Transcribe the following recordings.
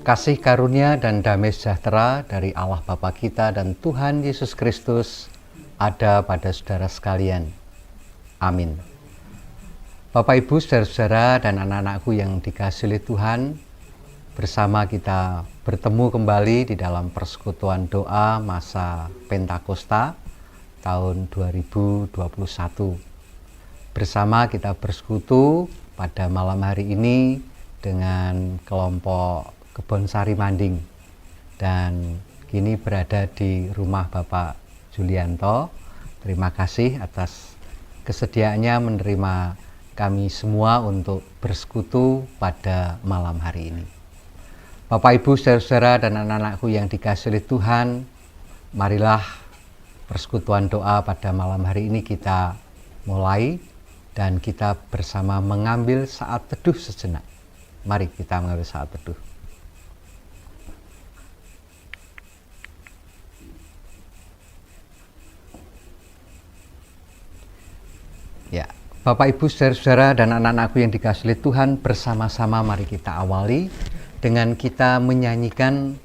Kasih karunia dan damai sejahtera dari Allah Bapa kita dan Tuhan Yesus Kristus ada pada saudara sekalian. Amin. Bapak, Ibu, saudara-saudara dan anak-anakku yang dikasihi Tuhan, bersama kita bertemu kembali di dalam persekutuan doa masa Pentakosta tahun 2021. Bersama kita bersekutu pada malam hari ini dengan kelompok Kebonsari Manding, dan kini berada di rumah Bapak Julianto. Terima kasih atas kesediaannya menerima kami semua untuk bersekutu pada malam hari ini. Bapak, Ibu, saudara-saudara dan anak-anakku yang dikasihi Tuhan, marilah persekutuan doa pada malam hari ini kita mulai, dan kita bersama mengambil saat teduh sejenak. Mari kita mengambil saat teduh. Ya, Bapak, Ibu, saudara-saudara dan anak-anakku yang dikasihi Tuhan, bersama-sama mari kita awali dengan kita menyanyikan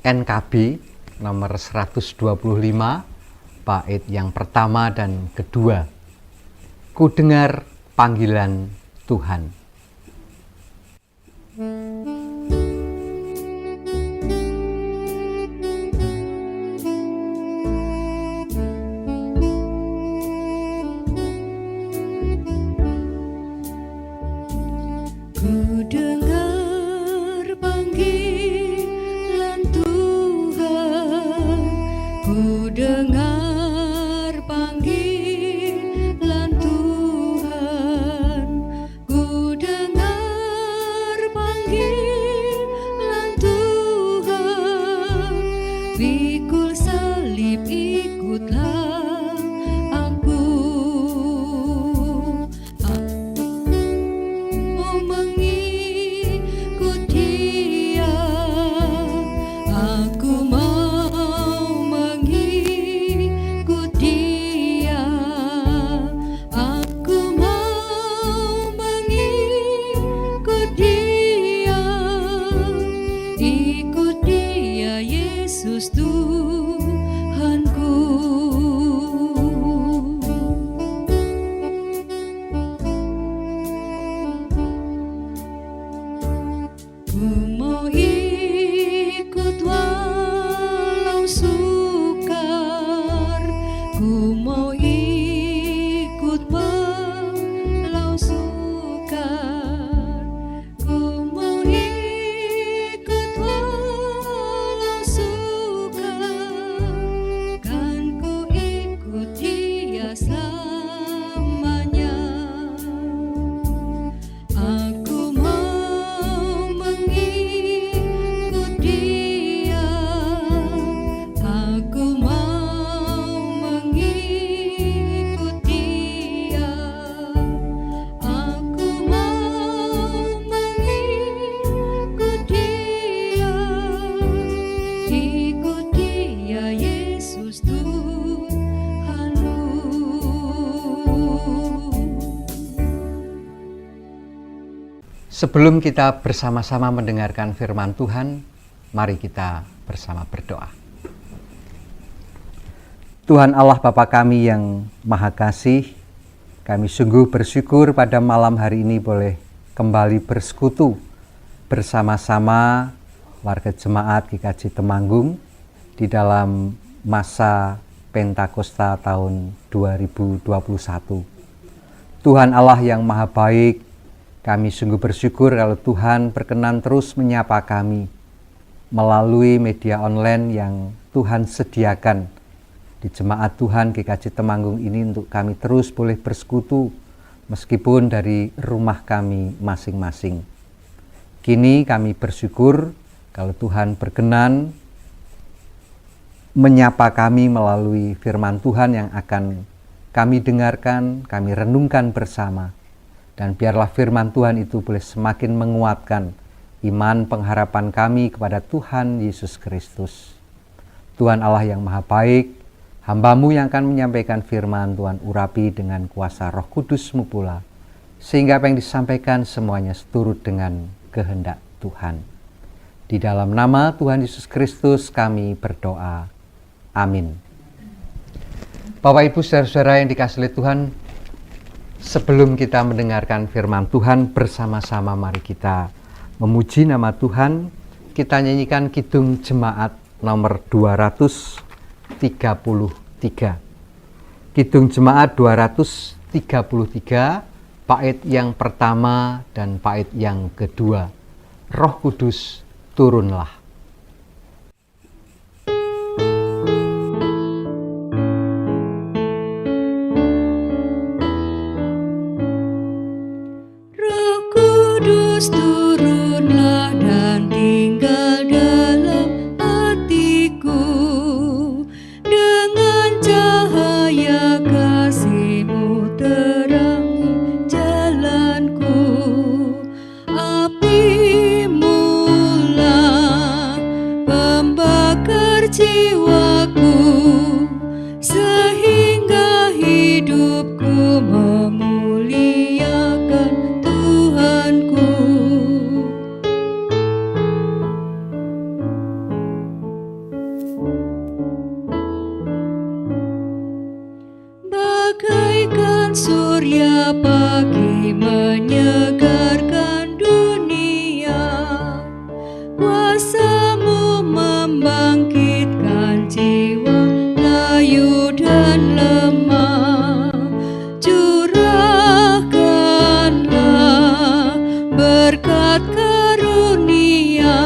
NKB nomor 125, bait yang pertama dan kedua. Ku dengar panggilan Tuhan. Sebelum kita bersama-sama mendengarkan firman Tuhan, mari kita bersama berdoa. Tuhan Allah Bapa kami yang Maha Kasih, kami sungguh bersyukur pada malam hari ini boleh kembali bersekutu bersama-sama warga jemaat GKJ Temanggung di dalam masa Pentakosta tahun 2021. Tuhan Allah yang Maha Baik, kami sungguh bersyukur kalau Tuhan berkenan terus menyapa kami melalui media online yang Tuhan sediakan di jemaat Tuhan GKJ Temanggung ini untuk kami terus boleh bersekutu meskipun dari rumah kami masing-masing. Kini kami bersyukur kalau Tuhan berkenan menyapa kami melalui firman Tuhan yang akan kami dengarkan, kami renungkan bersama. Dan biarlah firman Tuhan itu boleh semakin menguatkan iman pengharapan kami kepada Tuhan Yesus Kristus. Tuhan Allah yang Maha Baik, hamba-Mu yang akan menyampaikan firman Tuhan urapi dengan kuasa Roh Kudus-Mu pula, sehingga apa yang disampaikan semuanya seturut dengan kehendak Tuhan. Di dalam nama Tuhan Yesus Kristus kami berdoa. Amin. Bapak Ibu saudara-saudara yang dikasihi Tuhan, sebelum kita mendengarkan firman Tuhan bersama-sama, mari kita memuji nama Tuhan. Kita nyanyikan Kidung Jemaat nomor 233. Kidung Jemaat 233, bait yang pertama dan bait yang kedua. Roh Kudus turunlah. Roh Kudus turunlah dan tinggal dalam hatiku, dengan cahaya kasih-Mu terangi jalanku. Api-Mu lah pembakar jiwaku, sehingga hidupku memuliakan Tuhanku. Bagaikan surya pagi menyegarkan dunia, kuasa-Mu membangkitkan jiwa layu dan lemah. Curahkanlah berkat karunia,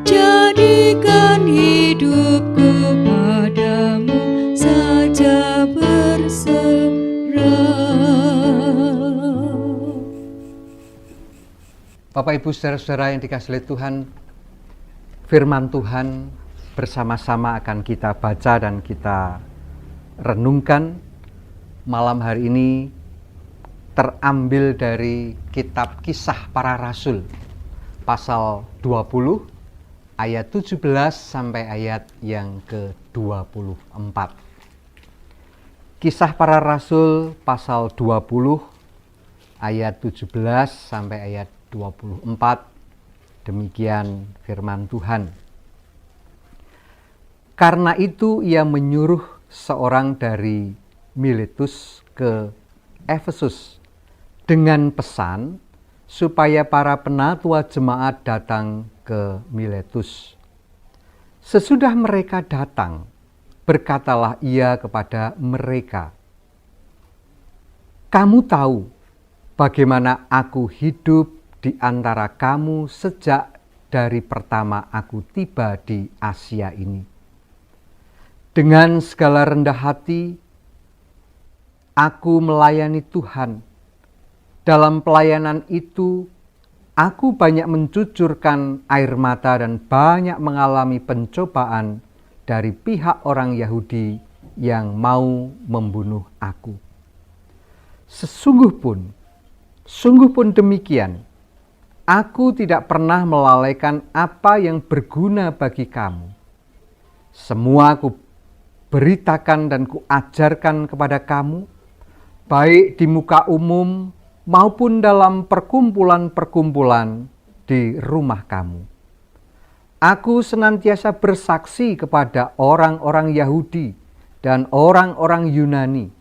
jadikan hidupku padamu saja berserah. Bapak Ibu saudara-saudara yang dikasihi Tuhan, firman Tuhan bersama-sama akan kita baca dan kita renungkan malam hari ini terambil dari kitab Kisah Para Rasul pasal 20 ayat 17 sampai ayat yang ke-24. Kisah Para Rasul pasal 20 ayat 17 sampai ayat 24. Demikian firman Tuhan. Karena itu ia menyuruh seorang dari Miletus ke Efesus dengan pesan supaya para penatua jemaat datang ke Miletus. Sesudah mereka datang, berkatalah ia kepada mereka, "Kamu tahu bagaimana aku hidup di antara kamu sejak dari pertama aku tiba di Asia ini. Dengan segala rendah hati, aku melayani Tuhan. Dalam pelayanan itu, aku banyak mencucurkan air mata dan banyak mengalami pencobaan dari pihak orang Yahudi yang mau membunuh aku. Sungguh pun demikian, aku tidak pernah melalaikan apa yang berguna bagi kamu. Semua aku beritakan dan kuajarkan kepada kamu, baik di muka umum maupun dalam perkumpulan-perkumpulan di rumah kamu. Aku senantiasa bersaksi kepada orang-orang Yahudi dan orang-orang Yunani,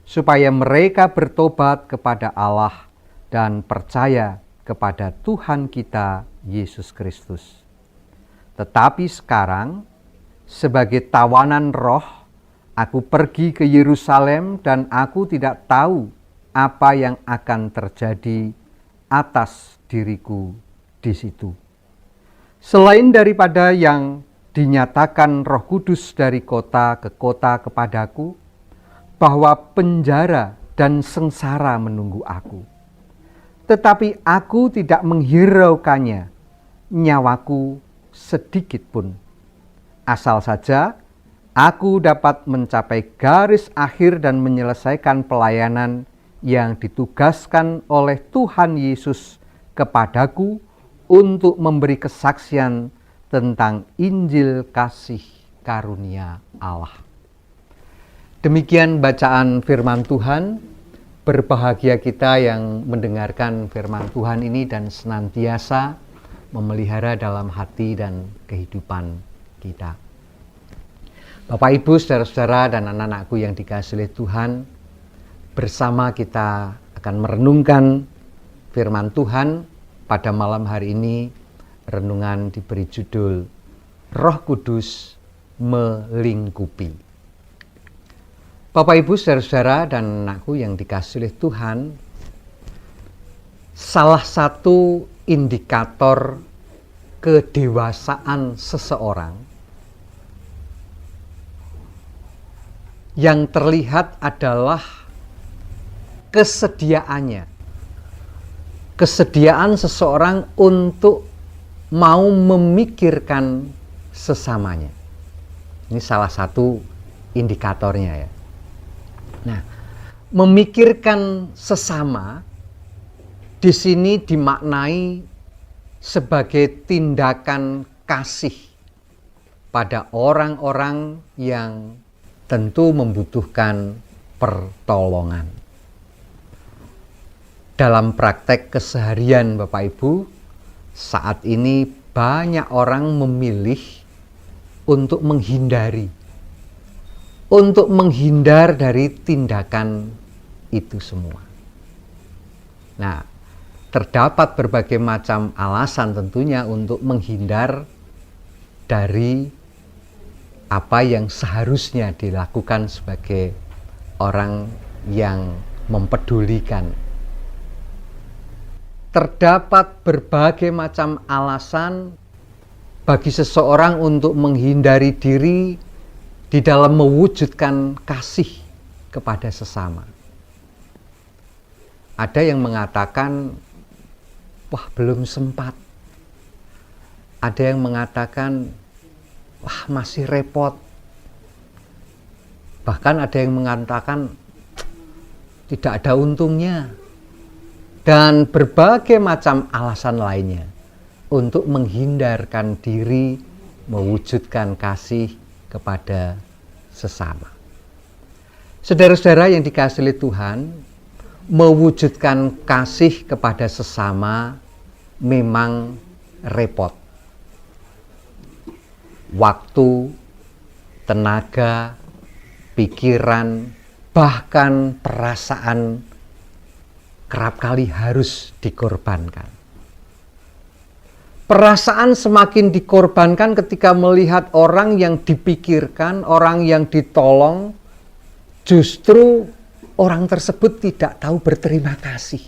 supaya mereka bertobat kepada Allah dan percaya kepada Tuhan kita Yesus Kristus. Tetapi sekarang, sebagai tawanan roh, aku pergi ke Yerusalem dan aku tidak tahu apa yang akan terjadi atas diriku di situ. Selain daripada yang dinyatakan Roh Kudus dari kota ke kota kepadaku, bahwa penjara dan sengsara menunggu aku. Tetapi aku tidak menghiraukannya, nyawaku sedikit pun. Asal saja aku dapat mencapai garis akhir dan menyelesaikan pelayanan yang ditugaskan oleh Tuhan Yesus kepadaku untuk memberi kesaksian tentang Injil kasih karunia Allah. Demikian bacaan firman Tuhan. Berbahagia kita yang mendengarkan firman Tuhan ini dan senantiasa memelihara dalam hati dan kehidupan kita. Bapak, Ibu, saudara-saudara dan anak-anakku yang dikasihi oleh Tuhan, bersama kita akan merenungkan firman Tuhan pada malam hari ini. Renungan diberi judul Roh Kudus melingkupi. Bapak, Ibu, saudara-saudara dan anakku yang dikasihi oleh Tuhan, salah satu indikator kedewasaan seseorang yang terlihat adalah kesediaan seseorang untuk mau memikirkan sesamanya. Ini salah satu indikatornya ya. Nah, memikirkan sesama di sini dimaknai sebagai tindakan kasih pada orang-orang yang tentu membutuhkan pertolongan. Dalam praktek keseharian Bapak Ibu, saat ini banyak orang memilih untuk menghindar dari tindakan itu semua. Nah, terdapat berbagai macam alasan tentunya untuk menghindar dari apa yang seharusnya dilakukan sebagai orang yang mempedulikan. Terdapat berbagai macam alasan bagi seseorang untuk menghindari diri di dalam mewujudkan kasih kepada sesama. Ada yang mengatakan, wah belum sempat. Ada yang mengatakan, wah masih repot. Bahkan ada yang mengatakan, tidak ada untungnya. Dan berbagai macam alasan lainnya untuk menghindarkan diri mewujudkan kasih kepada sesama. Saudara-saudara yang dikasihi oleh Tuhan, mewujudkan kasih kepada sesama memang repot. Waktu, tenaga, pikiran, bahkan perasaan kerap kali harus dikorbankan. Perasaan semakin dikorbankan ketika melihat orang yang dipikirkan, orang yang ditolong, justru orang tersebut tidak tahu berterima kasih.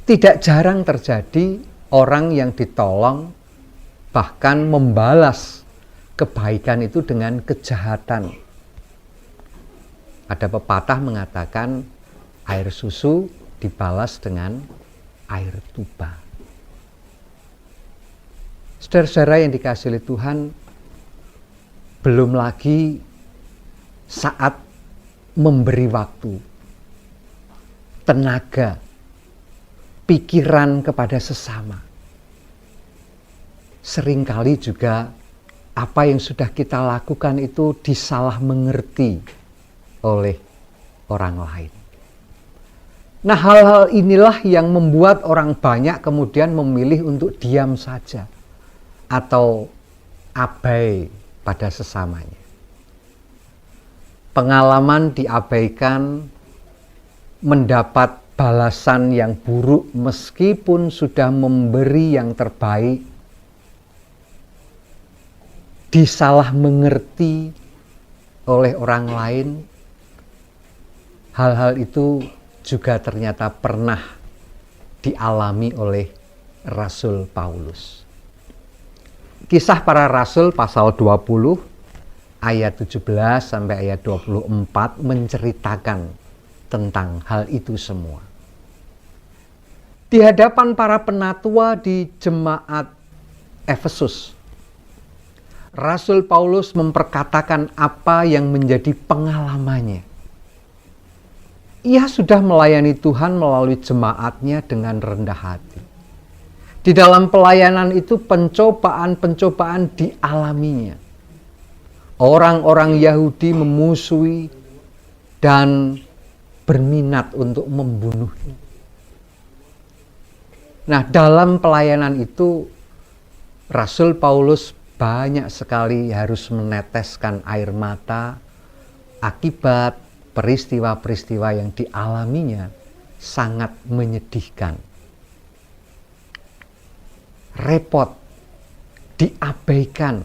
Tidak jarang terjadi orang yang ditolong bahkan membalas kebaikan itu dengan kejahatan. Ada pepatah mengatakan air susu dibalas dengan air tuba. Saudara-saudara yang dikasihi oleh Tuhan, belum lagi saat memberi waktu, tenaga, pikiran kepada sesama. Seringkali juga apa yang sudah kita lakukan itu disalah mengerti oleh orang lain. Nah, hal-hal inilah yang membuat orang banyak kemudian memilih untuk diam saja atau abai pada sesamanya. Pengalaman diabaikan, mendapat balasan yang buruk meskipun sudah memberi yang terbaik, disalah mengerti oleh orang lain. Hal-hal itu juga ternyata pernah dialami oleh Rasul Paulus. Kisah Para Rasul pasal 20 ayat 17 sampai ayat 24 menceritakan tentang hal itu semua. Di hadapan para penatua di jemaat Efesus, Rasul Paulus memperkatakan apa yang menjadi pengalamannya. Ia sudah melayani Tuhan melalui jemaatnya dengan rendah hati. Di dalam pelayanan itu pencobaan-pencobaan dialaminya. Orang-orang Yahudi memusuhi dan berminat untuk membunuhnya. Nah, dalam pelayanan itu Rasul Paulus banyak sekali harus meneteskan air mata akibat peristiwa-peristiwa yang dialaminya sangat menyedihkan. Repot, diabaikan,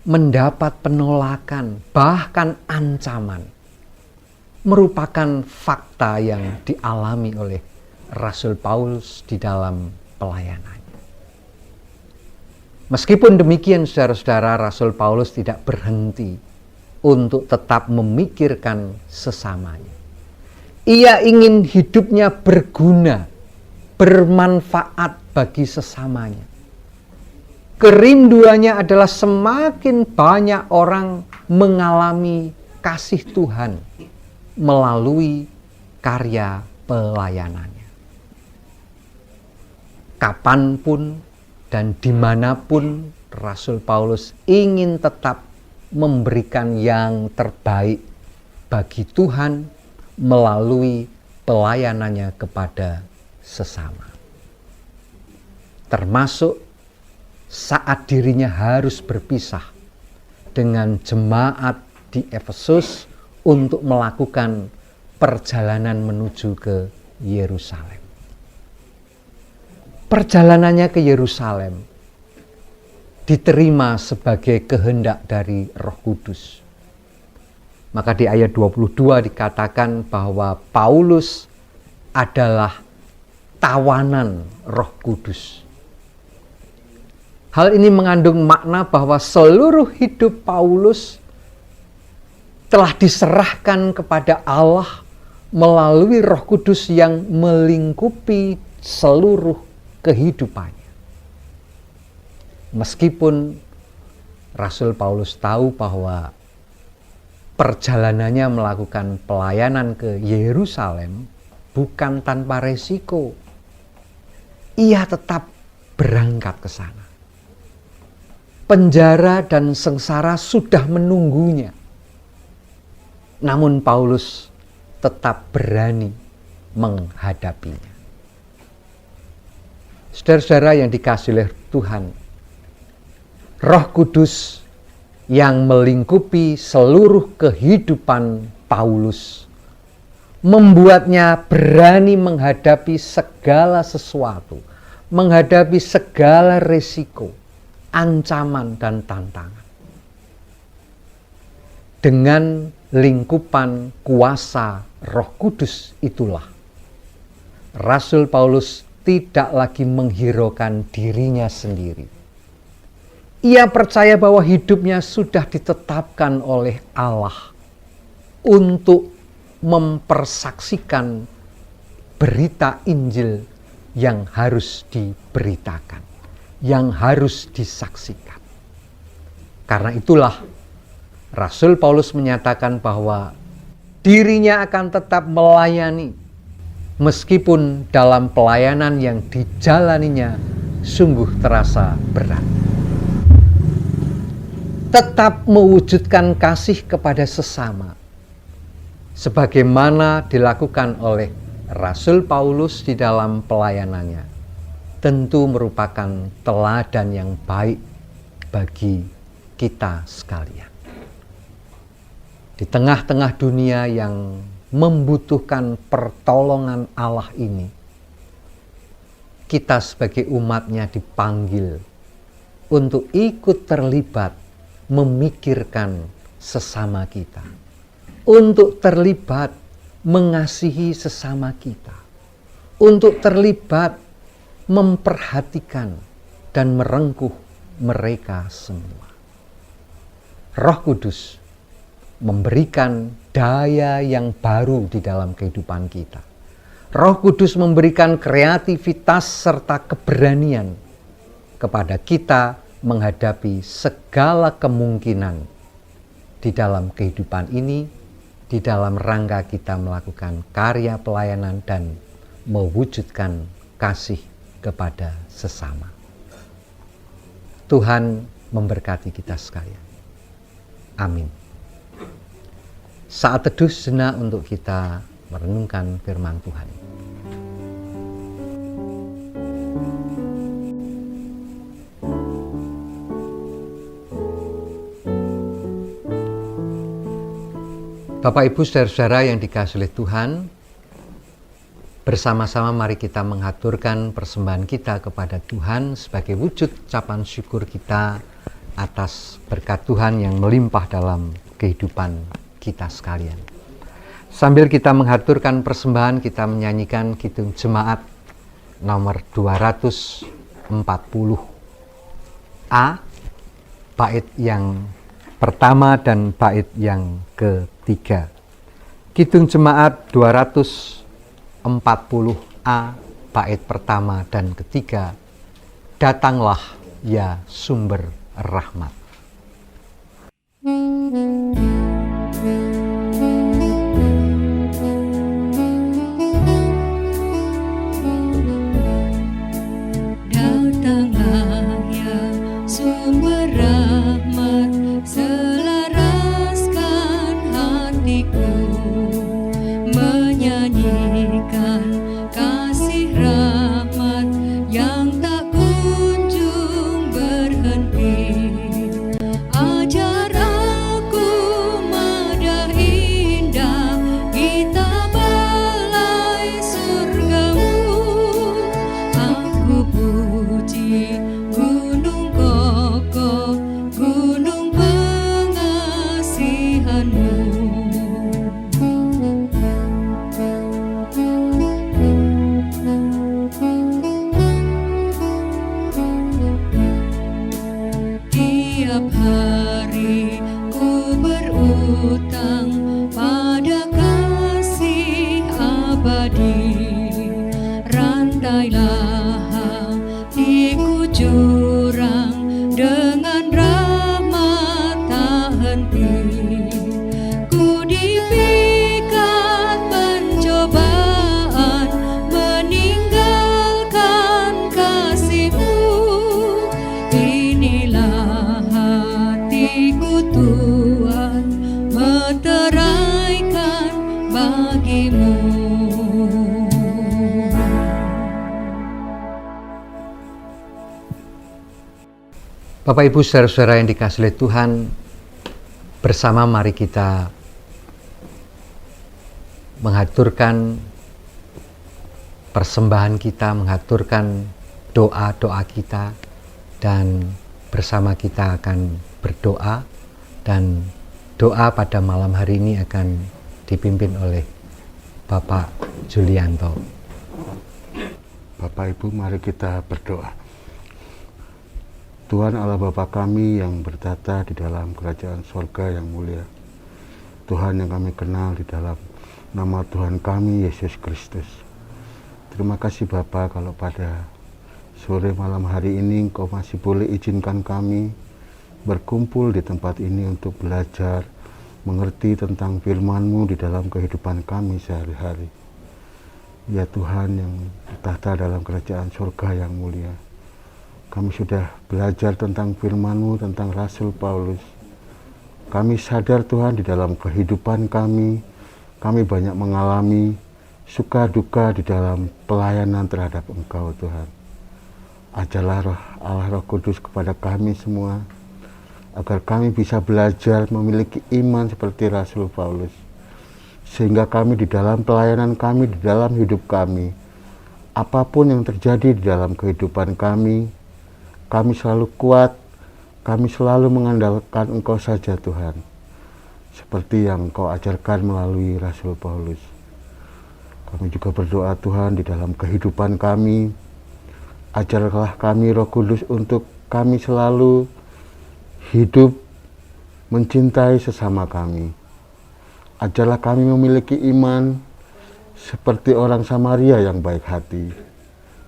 mendapat penolakan, bahkan ancaman, merupakan fakta yang dialami oleh Rasul Paulus di dalam pelayanannya. Meskipun demikian, saudara-saudara, Rasul Paulus tidak berhenti untuk tetap memikirkan sesamanya. Ia ingin hidupnya berguna, bermanfaat bagi sesamanya. Kerinduannya adalah semakin banyak orang mengalami kasih Tuhan melalui karya pelayanannya. Kapanpun dan dimanapun Rasul Paulus ingin tetap memberikan yang terbaik bagi Tuhan melalui pelayanannya kepada sesama. Termasuk saat dirinya harus berpisah dengan jemaat di Efesus untuk melakukan perjalanan menuju ke Yerusalem. Perjalanannya ke Yerusalem diterima sebagai kehendak dari Roh Kudus. Maka di ayat 22 dikatakan bahwa Paulus adalah tawanan Roh Kudus. Hal ini mengandung makna bahwa seluruh hidup Paulus telah diserahkan kepada Allah melalui Roh Kudus yang melingkupi seluruh kehidupannya. Meskipun Rasul Paulus tahu bahwa perjalanannya melakukan pelayanan ke Yerusalem bukan tanpa resiko, ia tetap berangkat ke sana. Penjara dan sengsara sudah menunggunya. Namun Paulus tetap berani menghadapinya. Saudara-saudara yang dikasihi oleh Tuhan, Roh Kudus yang melingkupi seluruh kehidupan Paulus membuatnya berani menghadapi segala sesuatu, menghadapi segala resiko, ancaman dan tantangan. Dengan lingkupan kuasa Roh Kudus itulah Rasul Paulus tidak lagi menghiraukan dirinya sendiri. Ia percaya bahwa hidupnya sudah ditetapkan oleh Allah untuk mempersaksikan berita Injil yang harus diberitakan, yang harus disaksikan. Karena itulah Rasul Paulus menyatakan bahwa dirinya akan tetap melayani meskipun dalam pelayanan yang dijalaninya sungguh terasa berat. Tetap mewujudkan kasih kepada sesama sebagaimana dilakukan oleh Rasul Paulus di dalam pelayanannya, tentu merupakan teladan yang baik bagi kita sekalian. Di tengah-tengah dunia yang membutuhkan pertolongan Allah ini, kita sebagai umatnya dipanggil untuk ikut terlibat memikirkan sesama kita, untuk terlibat mengasihi sesama kita, untuk terlibat memperhatikan dan merengkuh mereka semua. Roh Kudus memberikan daya yang baru di dalam kehidupan kita. Roh Kudus memberikan kreativitas serta keberanian kepada kita menghadapi segala kemungkinan di dalam kehidupan ini, di dalam rangka kita melakukan karya pelayanan dan mewujudkan kasih kepada sesama. Tuhan memberkati kita sekalian. Amin. Saat teduh sejenak untuk kita merenungkan firman Tuhan. Bapak, Ibu, saudara-saudara yang dikasihi oleh Tuhan, bersama-sama mari kita mengaturkan persembahan kita kepada Tuhan sebagai wujud ucapan syukur kita atas berkat Tuhan yang melimpah dalam kehidupan kita sekalian. Sambil kita mengaturkan persembahan, kita menyanyikan Kidung Jemaat nomor 240A, bait yang pertama dan bait yang ketiga. Kidung Jemaat 240A, bait pertama dan ketiga. Datanglah ya sumber rahmat. Datanglah ya sumber rahmat, selaraskan hatiku menyanyikan kasih rahmat yang tak kunjung berhenti. Ajar aku madah indah kitab balai surgamu. Aku puji gunung kokoh, gunung pengasihanmu. Tiap hari ku berutang pada kasih abadi. Rantailah hatiku jurang dengan rahmat tak henti. Ku dipikat pencobaan, meninggalkan kasih-Mu. Inilah hatiku Tuhan, meteraikan bagi-Mu. Bapak, Ibu, saudara-saudara yang dikasihi oleh Tuhan, bersama mari kita mengaturkan persembahan kita, mengaturkan doa-doa kita, dan bersama kita akan berdoa, dan doa pada malam hari ini akan dipimpin oleh Bapak Julianto. Bapak Ibu, mari kita berdoa. Tuhan Allah Bapa kami yang bertata di dalam kerajaan sorga yang mulia, Tuhan yang kami kenal di dalam nama Tuhan kami Yesus Kristus. Terima kasih Bapa kalau pada sore malam hari ini Engkau masih boleh izinkan kami berkumpul di tempat ini untuk belajar mengerti tentang firman-Mu di dalam kehidupan kami sehari-hari. Ya Tuhan yang bertata dalam kerajaan surga yang mulia, kami sudah belajar tentang firman-Mu, tentang Rasul Paulus. Kami sadar Tuhan di dalam kehidupan kami banyak mengalami suka duka di dalam pelayanan terhadap Engkau Tuhan. Ajarlah roh Allah Roh Kudus kepada kami semua, agar kami bisa belajar memiliki iman seperti Rasul Paulus. Sehingga kami di dalam pelayanan kami, di dalam hidup kami, apapun yang terjadi di dalam kehidupan kami selalu kuat, kami selalu mengandalkan Engkau saja Tuhan. Seperti yang Engkau ajarkan melalui Rasul Paulus. Kami juga berdoa Tuhan di dalam kehidupan kami, ajarlah kami Roh Kudus untuk kami selalu hidup mencintai sesama kami. Ajarlah kami memiliki iman seperti orang Samaria yang baik hati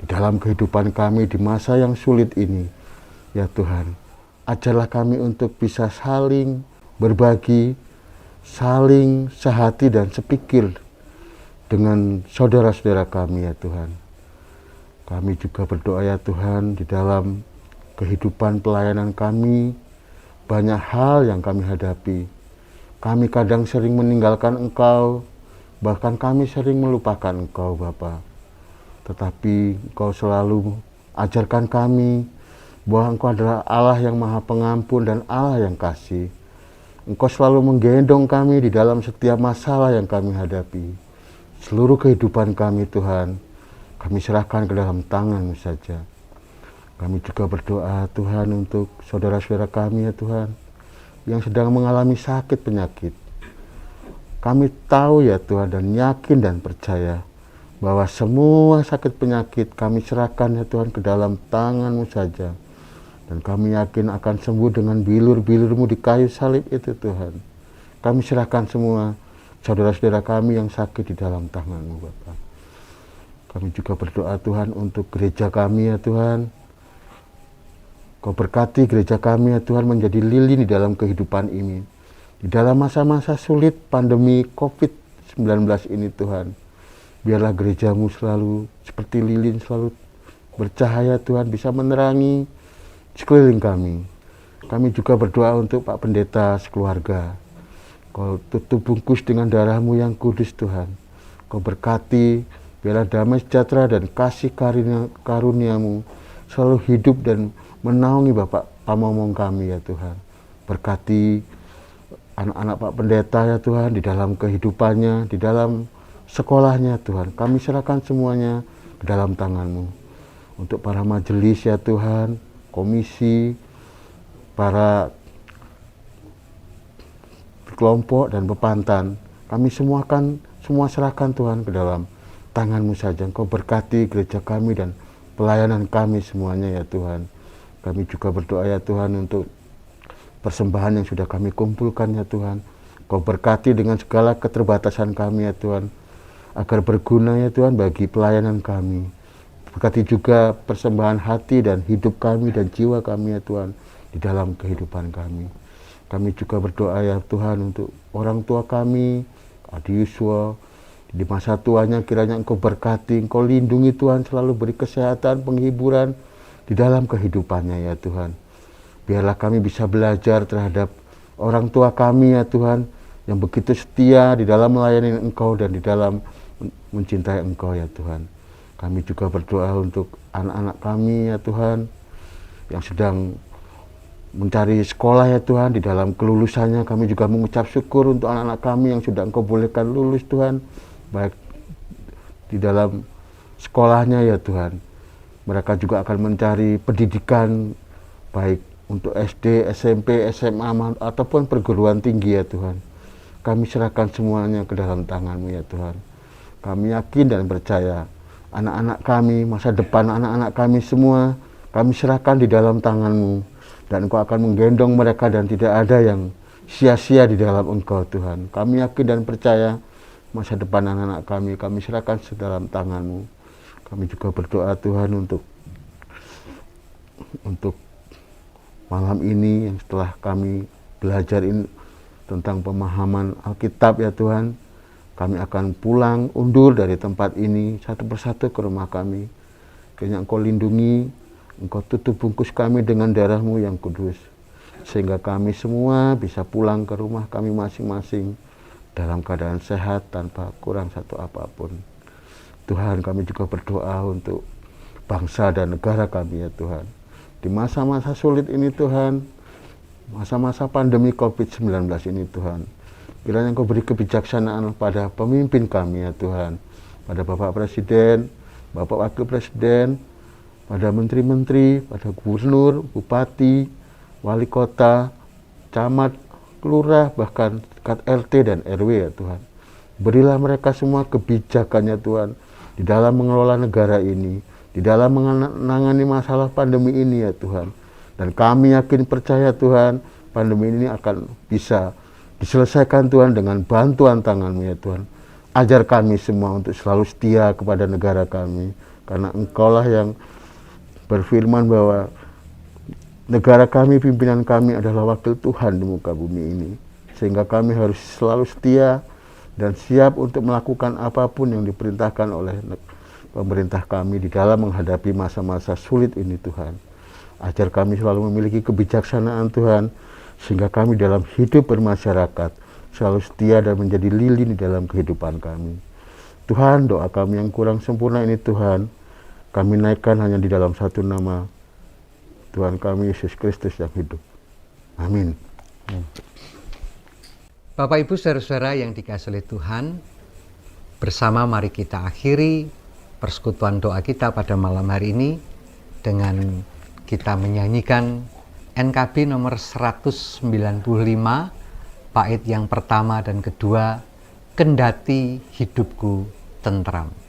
di dalam kehidupan kami di masa yang sulit ini. Ya Tuhan, ajarlah kami untuk bisa saling berbagi, saling sehati dan sepikir dengan saudara-saudara kami ya Tuhan. Kami juga berdoa ya Tuhan, di dalam kehidupan pelayanan kami banyak hal yang kami hadapi. Kami kadang sering meninggalkan Engkau, bahkan kami sering melupakan Engkau Bapa. Tetapi Engkau selalu ajarkan kami bahwa Engkau adalah Allah yang Maha Pengampun dan Allah yang kasih. Engkau selalu menggendong kami di dalam setiap masalah yang kami hadapi. Seluruh kehidupan kami Tuhan, kami serahkan ke dalam tangan-Mu saja. Kami juga berdoa Tuhan untuk saudara-saudara kami ya Tuhan, yang sedang mengalami sakit penyakit. Kami tahu ya Tuhan dan yakin dan percaya bahwa semua sakit penyakit kami serahkan ya Tuhan ke dalam tangan-Mu saja. Dan kami yakin akan sembuh dengan bilur-bilur-Mu di kayu salib itu Tuhan. Kami serahkan semua saudara-saudara kami yang sakit di dalam tangan-Mu Bapa. Kami juga berdoa Tuhan untuk gereja kami ya Tuhan. Kau berkati gereja kami ya Tuhan menjadi lilin di dalam kehidupan ini. Di dalam masa-masa sulit pandemi COVID-19 ini Tuhan. Biarlah gereja-Mu selalu seperti lilin, selalu bercahaya Tuhan, bisa menerangi sekeliling kami. Kami juga berdoa untuk Pak Pendeta sekeluarga. Kau tutup bungkus dengan darah-Mu yang kudus Tuhan. Kau berkati, biarlah damai sejahtera dan kasih karunia-Mu selalu hidup dan menaungi Bapak pamomong kami ya Tuhan. Berkati anak-anak Pak Pendeta ya Tuhan di dalam kehidupannya, di dalam sekolahnya Tuhan. Kami serahkan semuanya ke dalam tangan-Mu. Untuk para majelis ya Tuhan, komisi, para kelompok dan pepantan, kami semua serahkan Tuhan ke dalam tangan-Mu saja. Engkau berkati gereja kami dan pelayanan kami semuanya ya Tuhan. Kami juga berdoa ya Tuhan untuk persembahan yang sudah kami kumpulkan ya Tuhan. Kau berkati dengan segala keterbatasan kami ya Tuhan, agar berguna ya Tuhan bagi pelayanan kami. Berkati juga persembahan hati dan hidup kami dan jiwa kami ya Tuhan di dalam kehidupan kami. Kami juga berdoa ya Tuhan untuk orang tua kami, Adi Yuswa, di masa tuanya kiranya Engkau berkati, Engkau lindungi Tuhan, selalu beri kesehatan, penghiburan di dalam kehidupannya ya Tuhan. Biarlah kami bisa belajar terhadap orang tua kami ya Tuhan, yang begitu setia di dalam melayani Engkau dan di dalam mencintai Engkau ya Tuhan. Kami juga berdoa untuk anak-anak kami ya Tuhan, yang sedang mencari sekolah ya Tuhan. Di dalam kelulusannya kami juga mengucap syukur untuk anak-anak kami yang sudah Engkau bolehkan lulus Tuhan, baik di dalam sekolahnya ya Tuhan. Mereka juga akan mencari pendidikan baik untuk SD, SMP, SMA ataupun perguruan tinggi ya Tuhan. Kami serahkan semuanya ke dalam tangan-Mu ya Tuhan. Kami yakin dan percaya anak-anak kami, masa depan anak-anak kami semua, kami serahkan di dalam tangan-Mu. Dan Engkau akan menggendong mereka dan tidak ada yang sia-sia di dalam Engkau Tuhan. Kami yakin dan percaya masa depan anak-anak kami serahkan di dalam tangan-Mu. Kami juga berdoa Tuhan untuk malam ini yang setelah kami belajar tentang pemahaman Alkitab ya Tuhan, kami akan pulang undur dari tempat ini satu persatu ke rumah kami. Kiranya Engkau lindungi, Engkau tutup bungkus kami dengan darah-Mu yang kudus, sehingga kami semua bisa pulang ke rumah kami masing-masing dalam keadaan sehat tanpa kurang satu apapun. Tuhan, kami juga berdoa untuk bangsa dan negara kami ya Tuhan. Di masa-masa sulit ini Tuhan, masa-masa pandemi COVID-19 ini Tuhan, kiranya Engkau beri kebijaksanaan pada pemimpin kami ya Tuhan, pada Bapak Presiden, Bapak Wakil Presiden, pada menteri-menteri, pada gubernur, bupati, wali kota, camat, kelurah, bahkan tingkat RT dan RW ya Tuhan. Berilah mereka semua kebijakannya Tuhan, di dalam mengelola negara ini, di dalam menangani masalah pandemi ini ya Tuhan. Dan kami yakin percaya Tuhan, pandemi ini akan bisa diselesaikan Tuhan dengan bantuan tangan-Mu ya Tuhan. Ajar kami semua untuk selalu setia kepada negara kami, karena Engkaulah yang berfirman bahwa negara kami, pimpinan kami adalah wakil Tuhan di muka bumi ini. Sehingga kami harus selalu setia dan siap untuk melakukan apapun yang diperintahkan oleh pemerintah kami di dalam menghadapi masa-masa sulit ini Tuhan. Ajar kami selalu memiliki kebijaksanaan Tuhan, sehingga kami dalam hidup bermasyarakat selalu setia dan menjadi lilin di dalam kehidupan kami. Tuhan, doa kami yang kurang sempurna ini Tuhan, kami naikkan hanya di dalam satu nama, Tuhan kami Yesus Kristus yang hidup. Amin. Bapak Ibu saudara-saudara yang dikasihi oleh Tuhan, bersama mari kita akhiri persekutuan doa kita pada malam hari ini dengan kita menyanyikan NKB nomor 195, bait yang pertama dan kedua, Kendati hidupku tentram.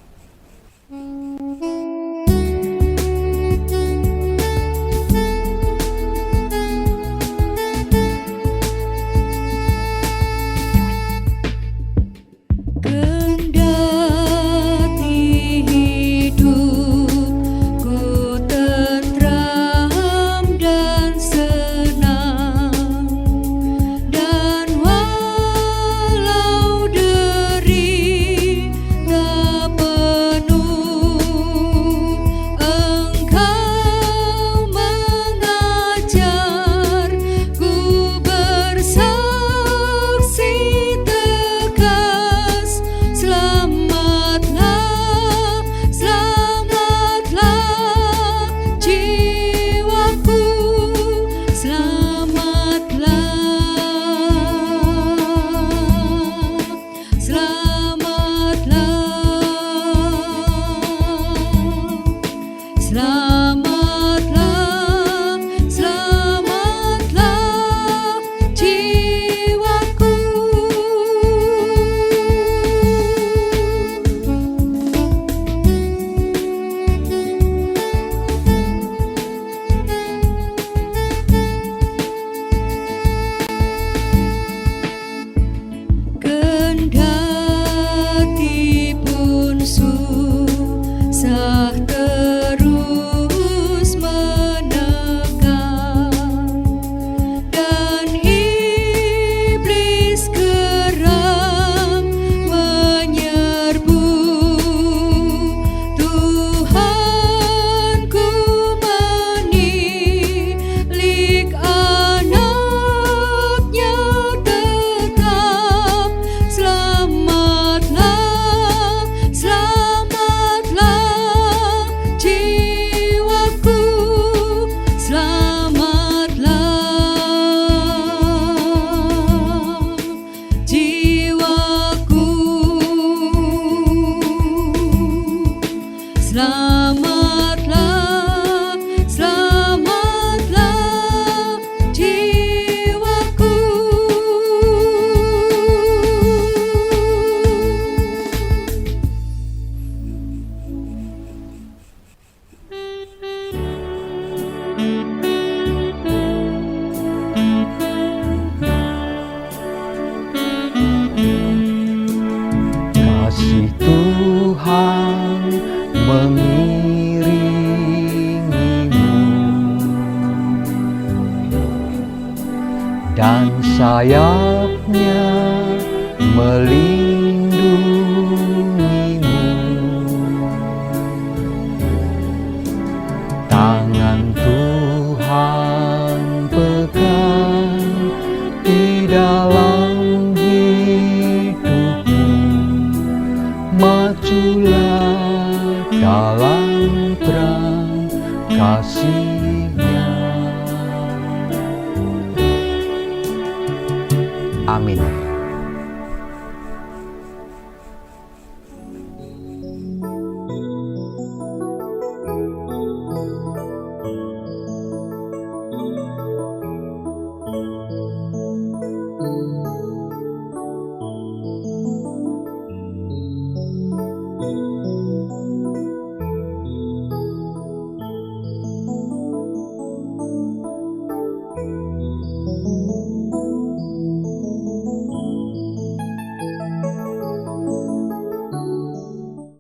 dan sayapnya melindungimu. Tangan Tuhan pegang di dalam hidupmu. Majulah dalam terang kasih